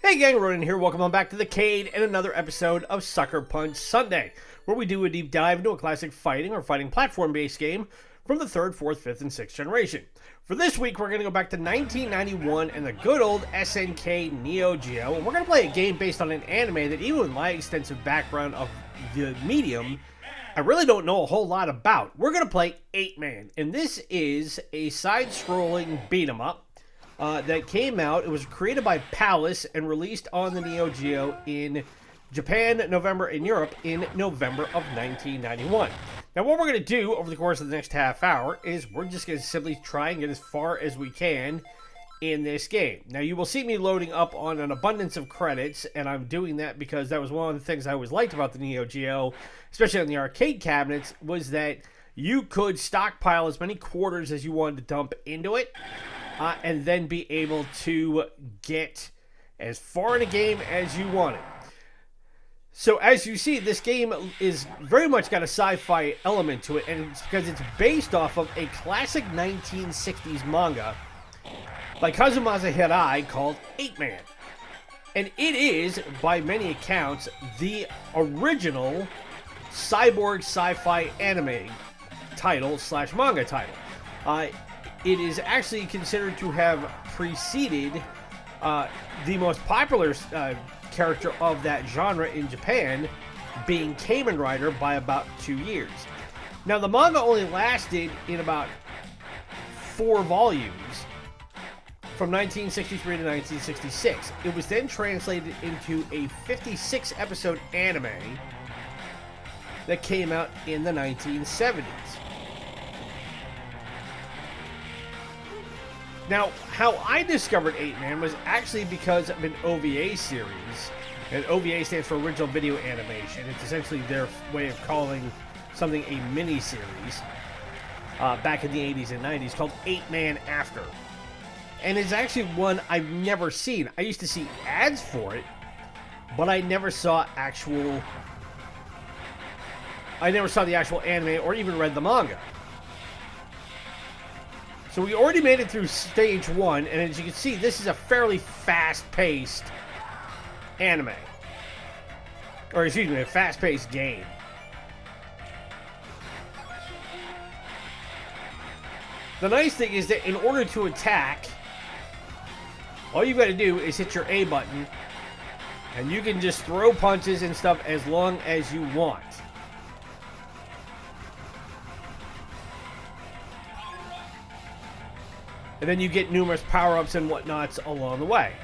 Hey gang, Ronan here. Welcome on back to the Cade and another episode of Suckerpunch Sunday, where we do a deep dive into a classic fighting or fighting platform-based game from the 3rd, 4th, 5th, and 6th generation. For this week, we're going to go back to 1991 and the good old SNK Neo Geo, and we're going to play a game based on an anime that, even with my extensive background of the medium, I really don't know a whole lot about. We're going to play 8-Man, and this is a side-scrolling beat-em-up that came out. It was created by Palace and released on the Neo Geo in Japan, November, and Europe in November of 1991. Now, what we're going to do over the course of the next half hour is we're just going to simply try and get as far as we can in this game. Now, you will see me loading up on an abundance of credits, and I'm doing that because that was one of the things I always liked about the Neo Geo, especially on the arcade cabinets, was that you could stockpile as many quarters as you wanted to dump into it, and then be able to get as far in a game as you wanted. So as you see, this game is very much got a sci-fi element to it, and it's because it's based off of a classic 1960s manga by Kazumasa Hirai called 8-Man. And it is, by many accounts, the original cyborg sci-fi anime title / manga title. It is actually considered to have preceded the most popular character of that genre in Japan, being Kamen Rider, by about 2 years. Now, the manga only lasted in about 4 volumes from 1963 to 1966. It was then translated into a 56-episode anime that came out in the 1970s. Now, how I discovered 8-Man was actually because of an OVA series. And OVA stands for Original Video Animation. It's essentially their way of calling something a mini-series back in the 80s and 90s called 8-Man After. And it's actually one I've never seen. I used to see ads for it, but I never saw the actual anime or even read the manga. So we already made it through stage 1, and as you can see, this is a fairly fast-paced anime. Or excuse me, a fast-paced game. The nice thing is that in order to attack, all you've got to do is hit your A button, and you can just throw punches and stuff as long as you want. And then you get numerous power-ups and whatnots along the way.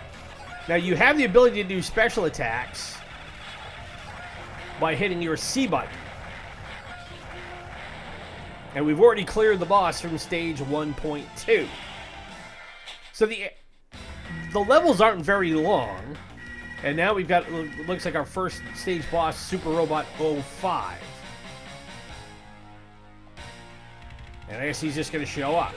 Now, you have the ability to do special attacks by hitting your C button. And we've already cleared the boss from stage 1.2. So the levels aren't very long. And now we've got, looks like our first stage boss, Super Robot 05. And I guess he's just going to show up.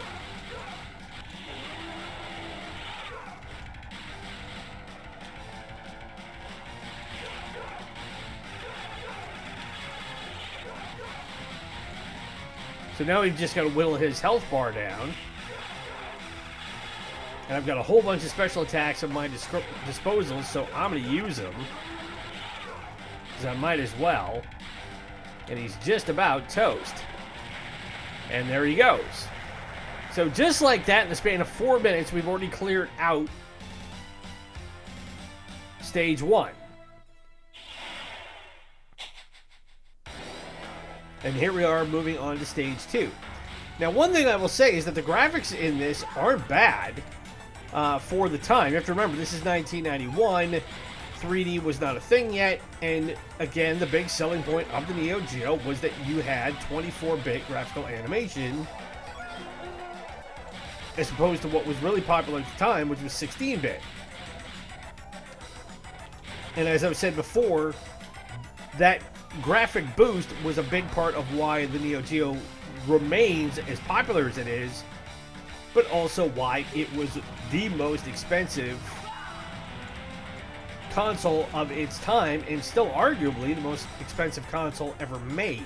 So now we've just got to whittle his health bar down. And I've got a whole bunch of special attacks at my disposal, so I'm going to use them. Because I might as well. And he's just about toast. And there he goes. So just like that, in the span of 4 minutes, we've already cleared out stage 1. And here we are moving on to stage 2. Now, one thing I will say is that the graphics in this aren't bad for the time. You have to remember, this is 1991. 3D was not a thing yet. And again, the big selling point of the Neo Geo was that you had 24-bit graphical animation as opposed to what was really popular at the time, which was 16-bit. And as I've said before, that graphic boost was a big part of why the Neo Geo remains as popular as it is, but also why it was the most expensive console of its time, and still arguably the most expensive console ever made.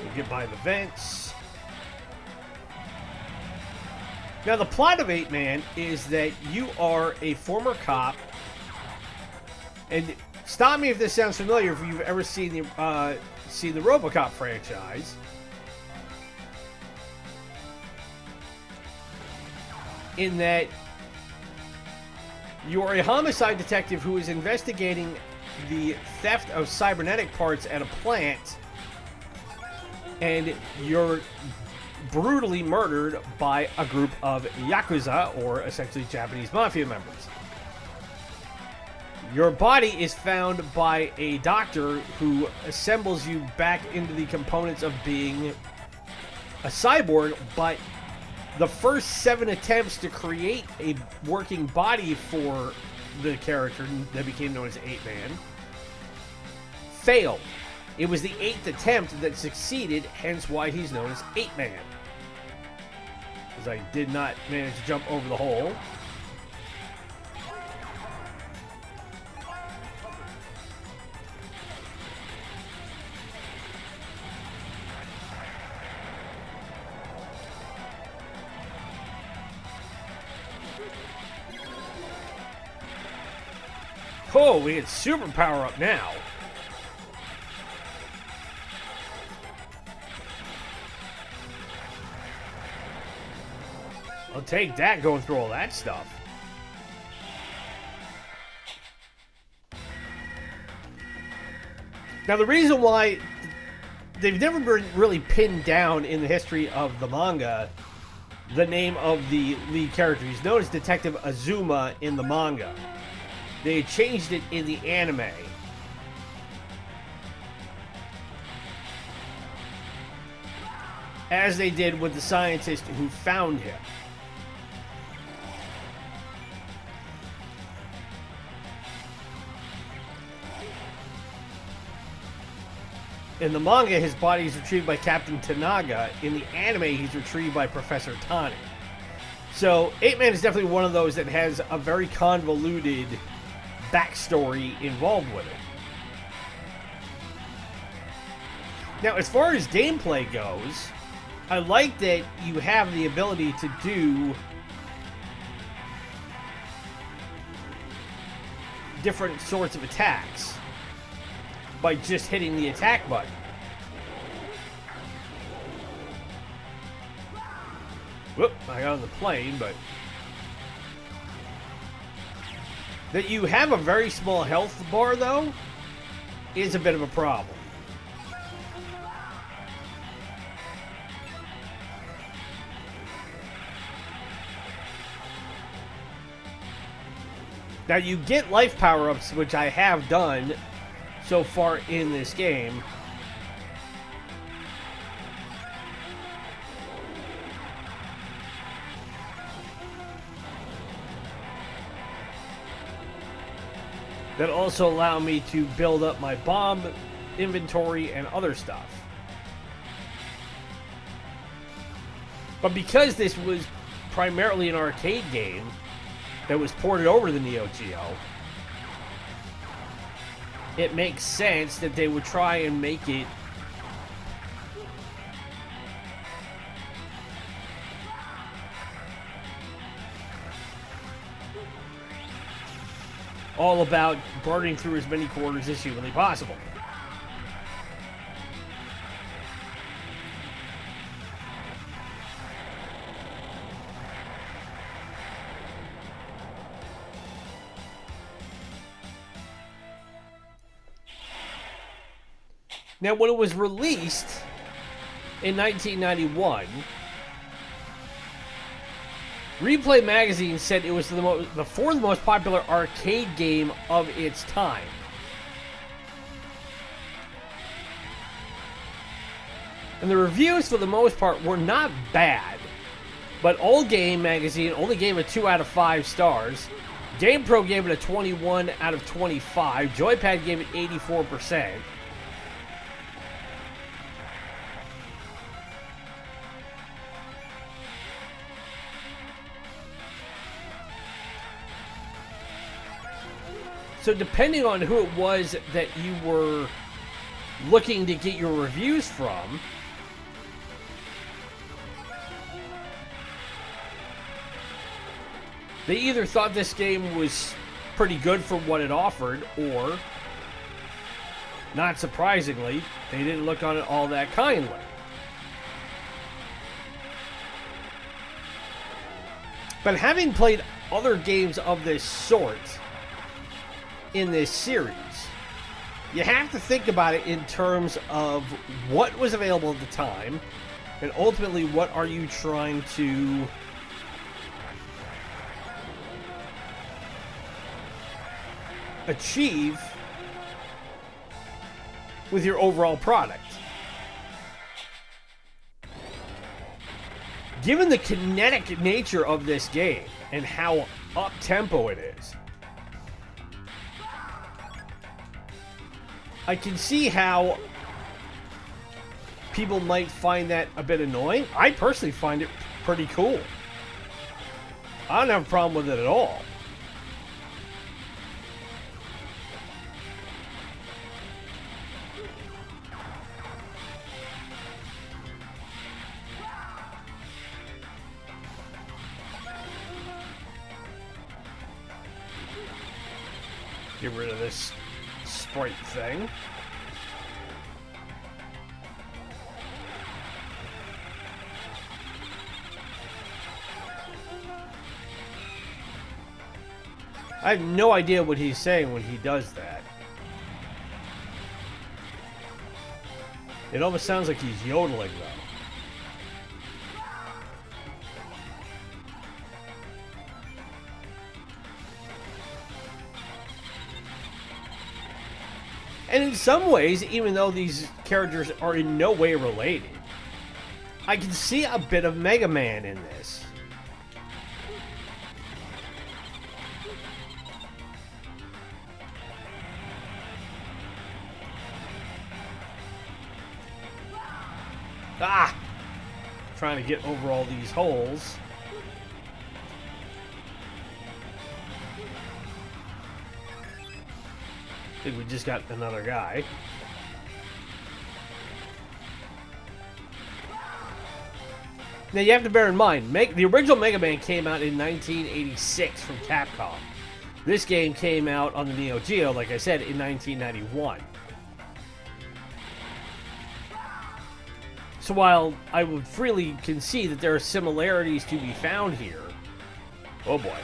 We'll get by the vents. Now, the plot of 8-Man is that you are a former cop, and stop me if this sounds familiar if you've ever seen the RoboCop franchise. In that you're a homicide detective who is investigating the theft of cybernetic parts at a plant, and you're brutally murdered by a group of Yakuza, or essentially Japanese mafia members. Your body is found by a doctor who assembles you back into the components of being a cyborg, but the first 7 attempts to create a working body for the character that became known as 8-Man failed. It was the 8th attempt that succeeded, hence why he's known as 8-Man. Because I did not manage to jump over the hole. Oh, we get super power up now. I'll take that going through all that stuff. Now, the reason why they've never been really pinned down in the history of the manga the name of the lead character. He's known as Detective Azuma in the manga. They changed it in the anime. As they did with the scientist who found him. In the manga, his body is retrieved by Captain Tanaga. In the anime, he's retrieved by Professor Tani. So, 8-Man is definitely one of those that has a very convoluted backstory involved with it. Now, as far as gameplay goes, I like that you have the ability to do different sorts of attacks by just hitting the attack button. Whoop, I got on the plane, but that you have a very small health bar, though, is a bit of a problem. Now, you get life power-ups, which I have done so far in this game. That also allow me to build up my bomb inventory and other stuff. But because this was primarily an arcade game that was ported over to the Neo Geo, it makes sense that they would try and make it all about burning through as many quarters as humanly possible. Now, when it was released in 1991, Replay Magazine said it was the fourth most popular arcade game of its time. And the reviews, for the most part, were not bad. But Old Game Magazine only gave it 2 out of 5 stars. GamePro gave it a 21 out of 25. Joypad gave it 84%. So depending on who it was that you were looking to get your reviews from, They either thought this game was pretty good for what it offered, or, not surprisingly, they didn't look on it all that kindly. But having played other games of this sort in this series, you have to think about it in terms of what was available at the time, and ultimately what are you trying to achieve with your overall product. Given the kinetic nature of this game and how up-tempo it is, I can see how people might find that a bit annoying. I personally find it pretty cool. I don't have a problem with it at all. Get rid of this sprite thing. I have no idea what he's saying when he does that. It almost sounds like he's yodeling, though. And in some ways, even though these characters are in no way related, I can see a bit of Mega Man in this. Ah! Trying to get over all these holes. I think we just got another guy. Now you have to bear in mind, the original Mega Man came out in 1986 from Capcom. This game came out on the Neo Geo, like I said, in 1991. So while I would freely concede that there are similarities to be found here, oh boy.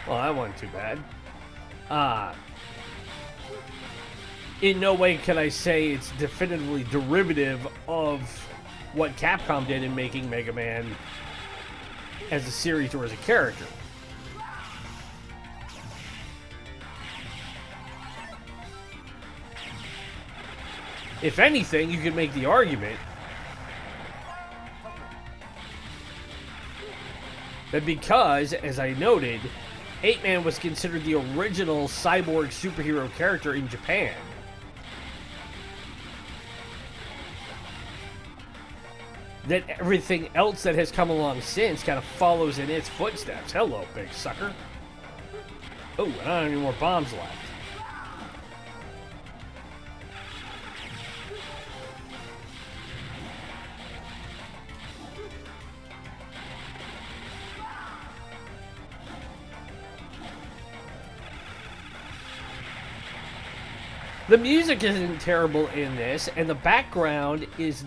Well, that wasn't too bad. In no way can I say it's definitively derivative of what Capcom did in making Mega Man as a series or as a character. If anything, you could make the argument that because, as I noted, 8-Man was considered the original cyborg superhero character in Japan, that everything else that has come along since kind of follows in its footsteps. Hello, big sucker. Oh, and I don't have any more bombs left. The music isn't terrible in this, and the background is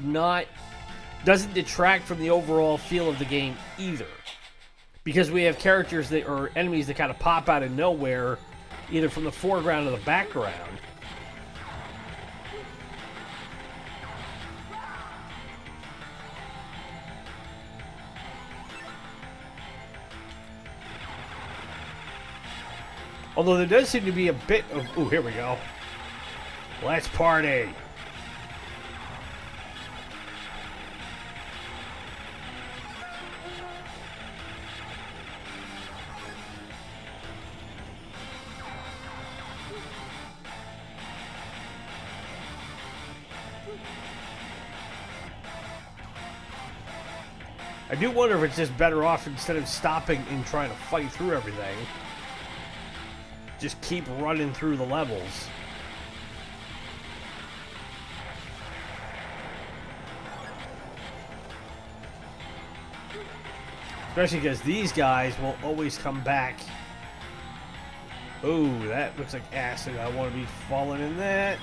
doesn't detract from the overall feel of the game either. Because we have characters that are enemies that kind of pop out of nowhere, either from the foreground or the background. Although there does seem to be a bit of... Ooh, here we go. Let's party. I do wonder if it's just better off, instead of stopping and trying to fight through everything, just keep running through the levels. Especially because these guys will always come back. Oh, that looks like acid. I want to be falling in that.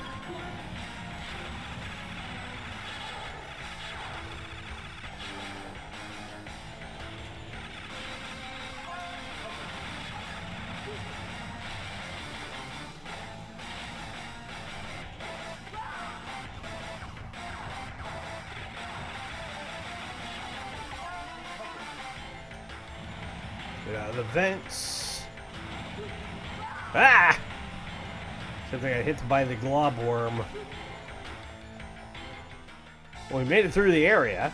Get out of the vents. Ah! Except I got hit by the glob worm. Well, we made it through the area.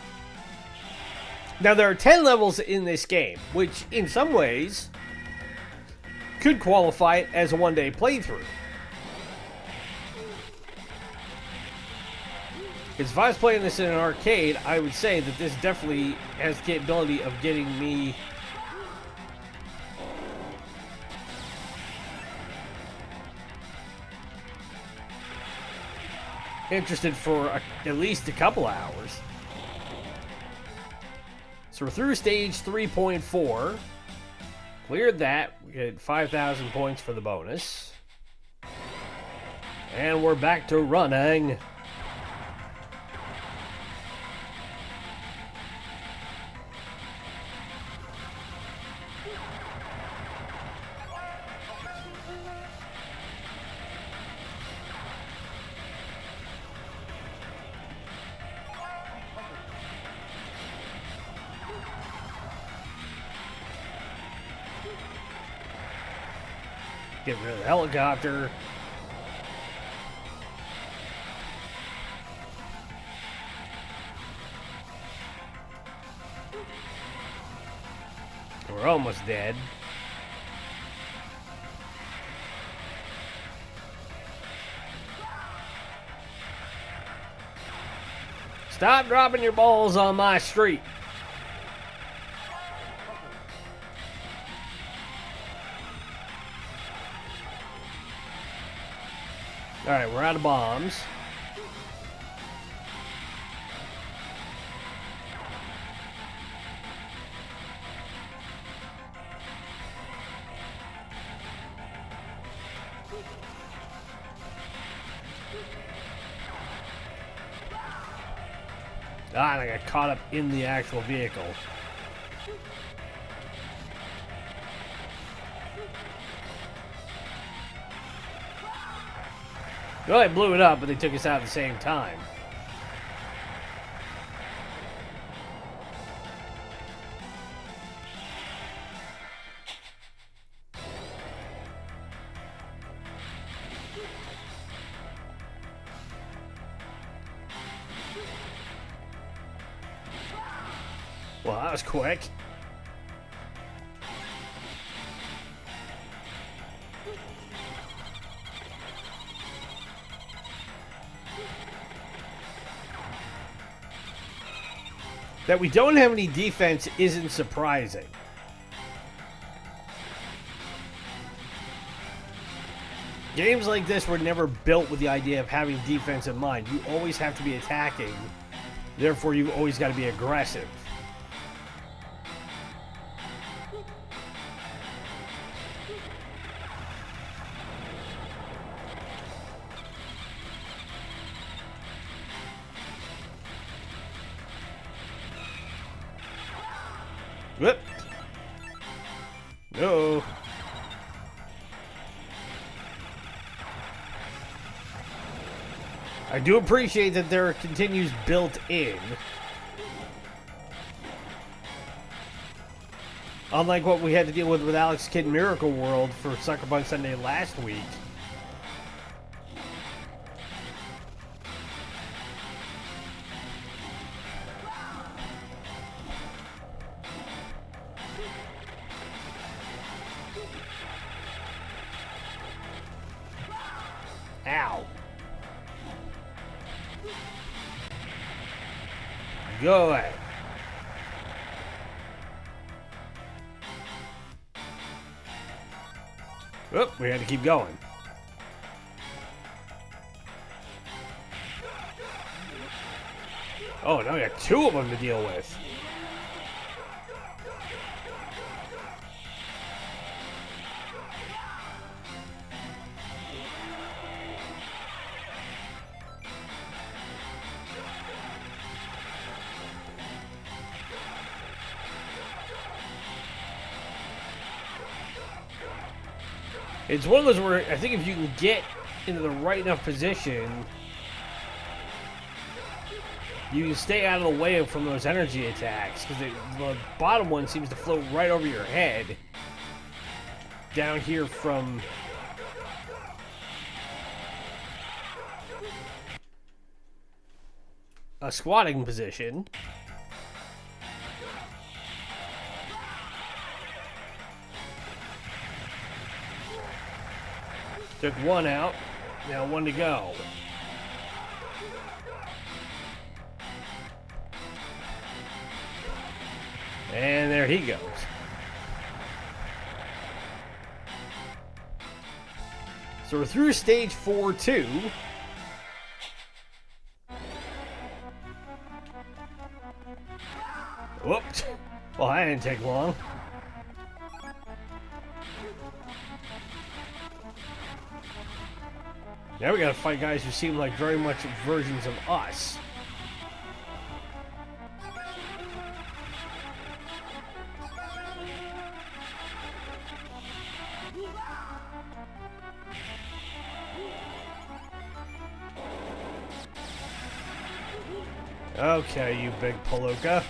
Now, there are 10 levels in this game, which in some ways could qualify it as a one-day playthrough. Because if I was playing this in an arcade, I would say that this definitely has the capability of getting me interested for at least a couple hours. So we're through stage 3.4. Cleared that. We get 5,000 points for the bonus. And we're back to running. Get rid of the helicopter. We're almost dead. Stop dropping your balls on my street. Alright, we're out of bombs. Ah, and I got caught up in the actual vehicle. Well, they blew it up, but they took us out at the same time. Well, that was quick. That we don't have any defense isn't surprising. Games like this were never built with the idea of having defense in mind. You always have to be attacking. Therefore, you've always got to be aggressive. Whoop. No. I do appreciate that there are continues built in. Unlike what we had to deal with Alex Kidd Miracle World for Suckerpunch Sunday last week. Ow. Go away. Oop, we had to keep going. Oh, now we got two of them to deal with. It's one of those where I think if you can get into the right enough position, you can stay out of the way from those energy attacks, because the bottom one seems to float right over your head. Down here from a squatting position. Took one out, now one to go. And there he goes. So we're through stage 4-2. Whoops. Well, that didn't take long. Now we gotta fight guys who seem like very much versions of us. Okay, you big palooka.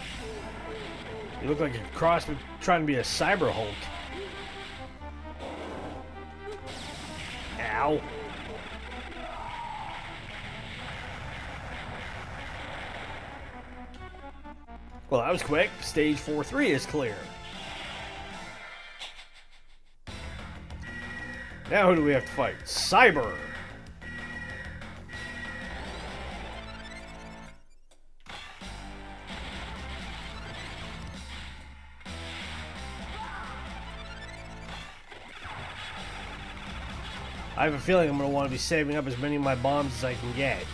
You look like a cross trying to be a cyber Hulk. Ow. Well, that was quick. Stage 4-3 is clear. Now who do we have to fight? Cyber. I have a feeling I'm going to want to be saving up as many of my bombs as I can get.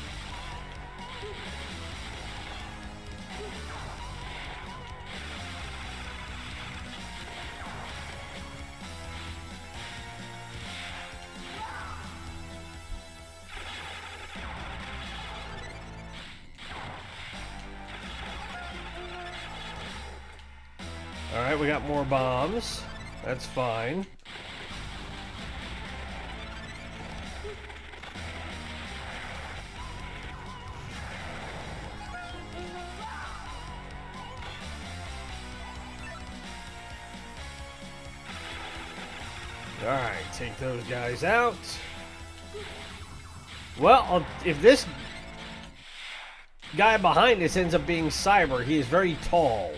Alright, we got more bombs. That's fine. Alright, take those guys out. Well, if this guy behind us ends up being Cyber, he is very tall.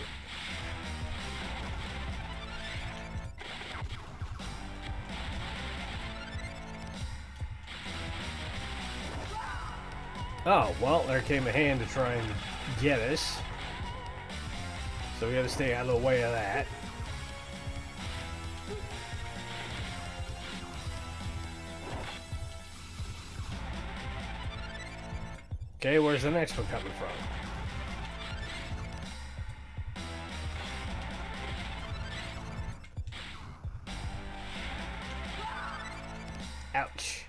Oh, well, there came a hand to try and get us. So we gotta stay out of the way of that. Okay, where's the next one coming from? Ouch.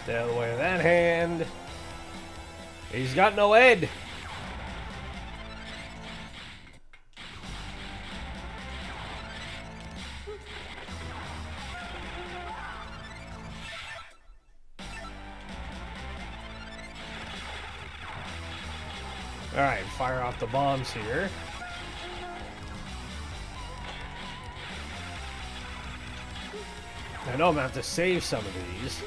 Stay out of the way of that hand. He's got no head. Alright, fire off the bombs here. I know I'm going to have to save some of these.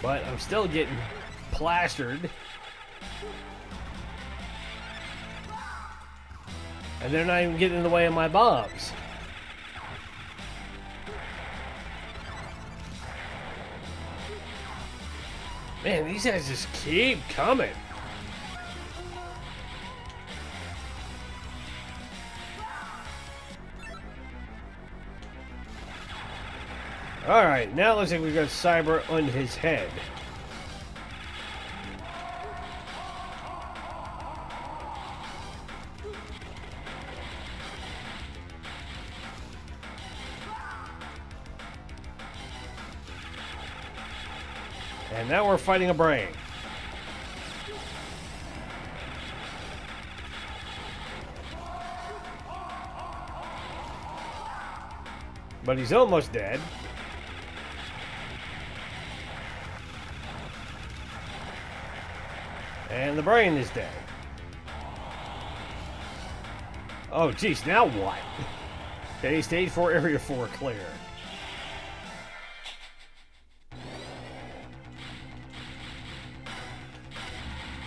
But I'm still getting plastered. And they're not even getting in the way of my bombs. Man, these guys just keep coming. Alright, now it looks like we've got Cyber on his head. And now we're fighting a brain. But he's almost dead. And the brain is dead. Oh, geez, now what? Okay, stage 4, area 4 clear.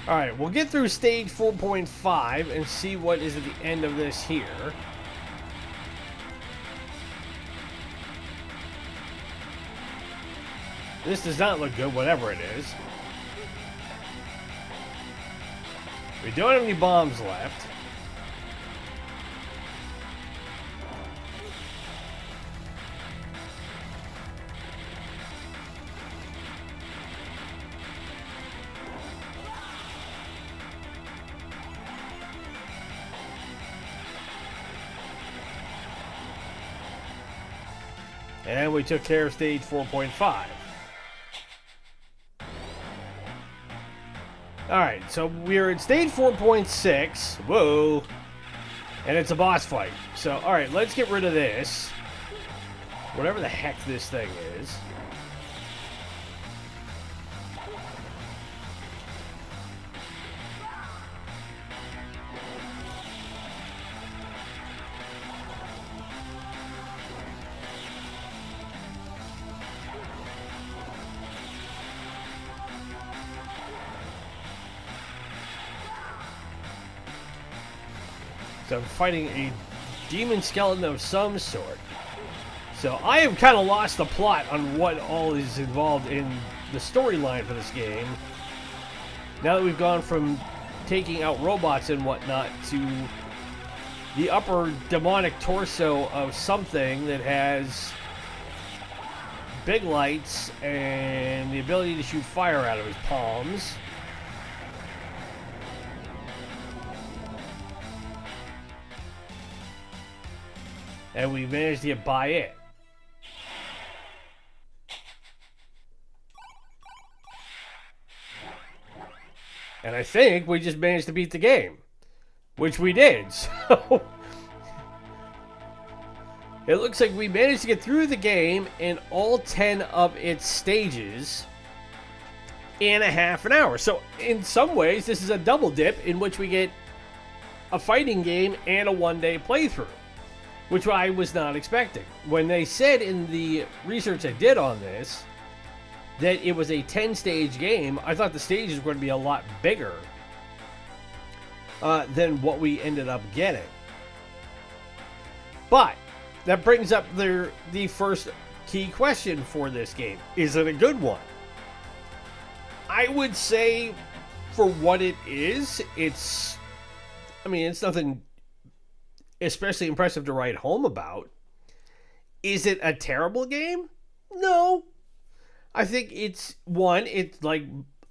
Alright, we'll get through stage 4.5 and see what is at the end of this here. This does not look good, whatever it is. We don't have any bombs left. And we took care of stage 4.5. Alright, so we're at stage 4.6. Whoa. And it's a boss fight. So, alright, let's get rid of this. Whatever the heck this thing is. So I'm fighting a demon skeleton of some sort. So I have kind of lost the plot on what all is involved in the storyline for this game. Now that we've gone from taking out robots and whatnot to the upper demonic torso of something that has big lights and the ability to shoot fire out of his palms. And we managed to get by it. And I think we just managed to beat the game. Which we did. So it looks like we managed to get through the game in all 10 of its stages in a half an hour. So in some ways, this is a double dip in which we get a fighting game and a one-day playthrough, which I was not expecting. When they said in the research I did on this that it was a 10-stage game, I thought the stages were going to be a lot bigger than what we ended up getting. But that brings up the first key question for this game. Is it a good one? I would say for what it is, it's nothing especially impressive to write home about. Is it a terrible game? No. I think it's like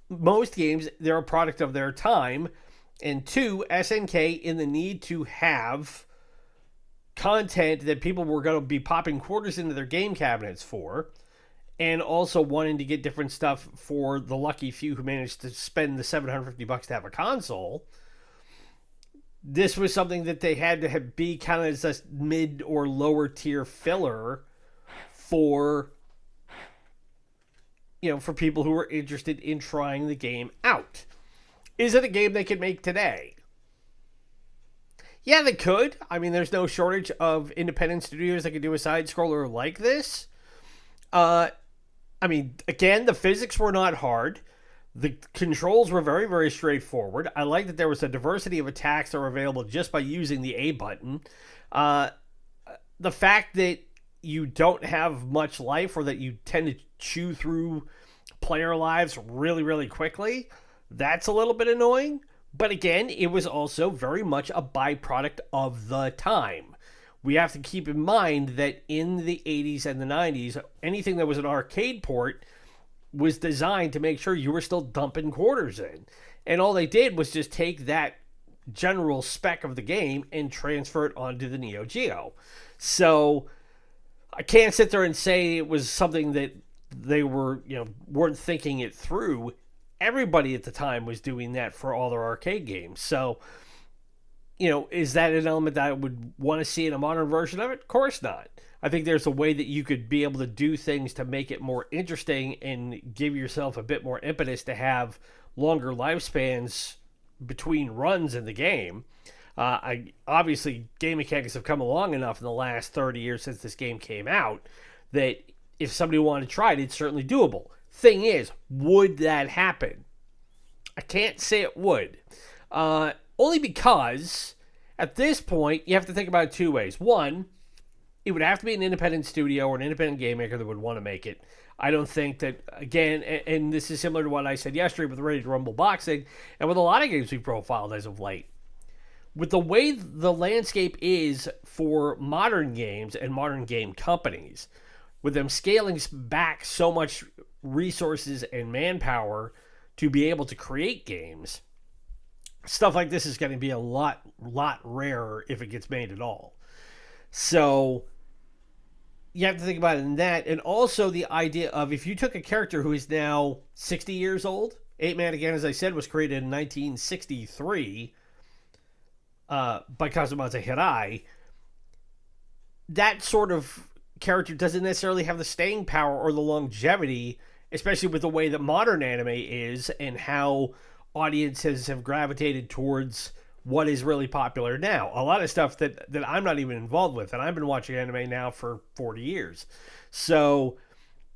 most games, they're a product of their time. And two, SNK in the need to have content that people were going to be popping quarters into their game cabinets for. And also wanting to get different stuff for the lucky few who managed to spend the $750 to have a console. This was something that they had to be kind of as a mid or lower tier filler for, for people who were interested in trying the game out. Is it a game they could make today? Yeah, they could. I mean, there's no shortage of independent studios that could do a side-scroller like this. Again, the physics were not hard. The controls were very, very straightforward. I like that there was a diversity of attacks that were available just by using the A button. The fact that you don't have much life, or that you tend to chew through player lives really, really quickly, that's a little bit annoying. But again, it was also very much a byproduct of the time. We have to keep in mind that in the 80s and the 90s, anything that was an arcade port was designed to make sure you were still dumping quarters in. And all they did was just take that general spec of the game and transfer it onto the Neo Geo. So I can't sit there and say it was something that they were, weren't thinking it through. Everybody at the time was doing that for all their arcade games. So, is that an element that I would want to see in a modern version of it? Of course not. I think there's a way that you could be able to do things to make it more interesting and give yourself a bit more impetus to have longer lifespans between runs in the game. Obviously, game mechanics have come along enough in the last 30 years since this game came out that if somebody wanted to try it, it's certainly doable. Thing is, would that happen? I can't say it would. Only because at this point, you have to think about it two ways. One, it would have to be an independent studio or an independent game maker that would want to make it. I don't think that, again, and this is similar to what I said yesterday with Ready to Rumble Boxing and with a lot of games we've profiled as of late. With the way the landscape is for modern games and modern game companies, with them scaling back so much resources and manpower to be able to create games, stuff like this is going to be a lot rarer if it gets made at all. So you have to think about it in that. And also the idea of if you took a character who is now 60 years old, 8-Man, again, as I said, was created in 1963 by Kazumasa Hirai, that sort of character doesn't necessarily have the staying power or the longevity, especially with the way that modern anime is and how audiences have gravitated towards what is really popular now. A lot of stuff that I'm not even involved with, and I've been watching anime now for 40 years. So,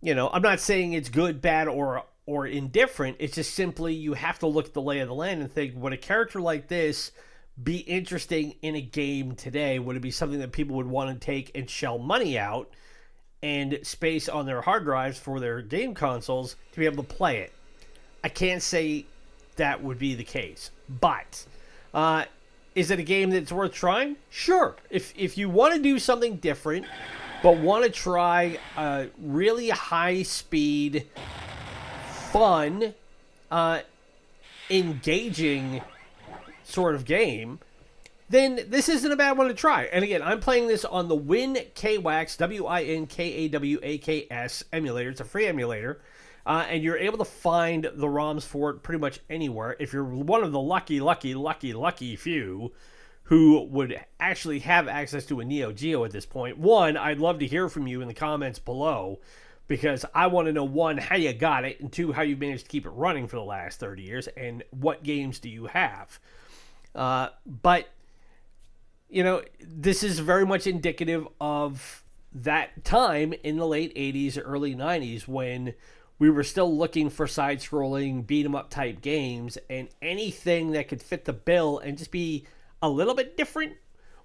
I'm not saying it's good, bad, or indifferent. It's just simply you have to look at the lay of the land and think, would a character like this be interesting in a game today? Would it be something that people would want to take and shell money out and space on their hard drives for their game consoles to be able to play it? I can't say that would be the case. But is it a game that's worth trying? Sure. If you want to do something different, but want to try a really high-speed, fun, engaging sort of game, then this isn't a bad one to try. And again, I'm playing this on the WinKWAKS, WINKAWAKS emulator. It's a free emulator. And you're able to find the ROMs for it pretty much anywhere. If you're one of the lucky few who would actually have access to a Neo Geo at this point, one, I'd love to hear from you in the comments below, because I want to know, one, how you got it, and two, how you've managed to keep it running for the last 30 years, and what games do you have. But, this is very much indicative of that time in the late 80s, early 90s, when we were still looking for side-scrolling, beat-em-up type games, and anything that could fit the bill and just be a little bit different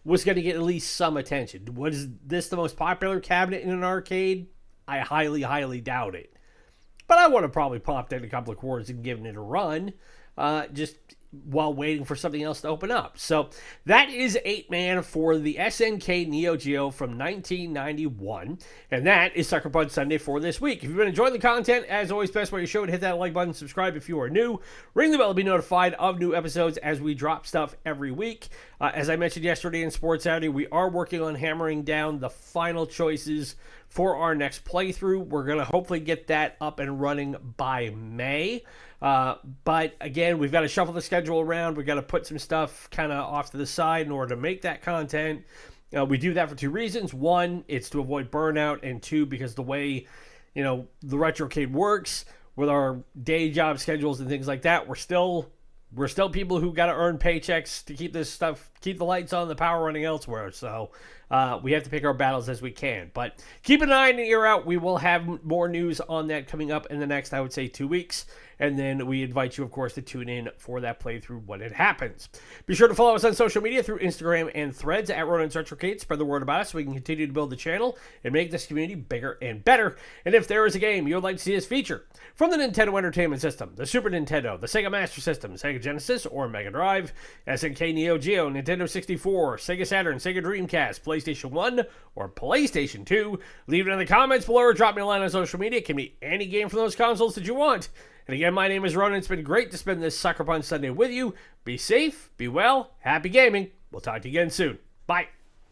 was going to get at least some attention. Was this the most popular cabinet in an arcade? I highly, highly doubt it. But I would have probably popped in a couple of quarters and given it a run, just while waiting for something else to open up. So that is 8-Man for the SNK Neo Geo from 1991. And that is Suckerpunch Sunday for this week. If you've been enjoying the content, as always, best way to show it, hit that like button, subscribe if you are new, ring the bell to be notified of new episodes as we drop stuff every week. As I mentioned yesterday in Sports Saturday, we are working on hammering down the final choices for our next playthrough. We're going to hopefully get that up and running by May. But again, we've got to shuffle the schedule around. We've got to put some stuff kind of off to the side in order to make that content. We do that for two reasons. One, it's to avoid burnout, and two, because the way, the retrocade works with our day job schedules and things like that, we're still people who got to earn paychecks to keep this stuff, keep the lights on, the power running elsewhere. So we have to pick our battles as we can. But keep an eye and an ear out. We will have more news on that coming up in the next, I would say, 2 weeks. And then we invite you, of course, to tune in for that playthrough when it happens. Be sure to follow us on social media through Instagram and Threads at Ronan's Retrocade. Spread the word about us so we can continue to build the channel and make this community bigger and better. And if there is a game you would like to see us feature from the Nintendo Entertainment System, the Super Nintendo, the Sega Master System, Sega Genesis or Mega Drive, SNK Neo Geo, Nintendo 64, Sega Saturn, Sega Dreamcast, PlayStation 1, or PlayStation 2, leave it in the comments below or drop me a line on social media. It can be any game from those consoles that you want. And again, my name is Ronan. It's been great to spend this Suckerpunch Sunday with you. Be safe, be well, happy gaming. We'll talk to you again soon. Bye.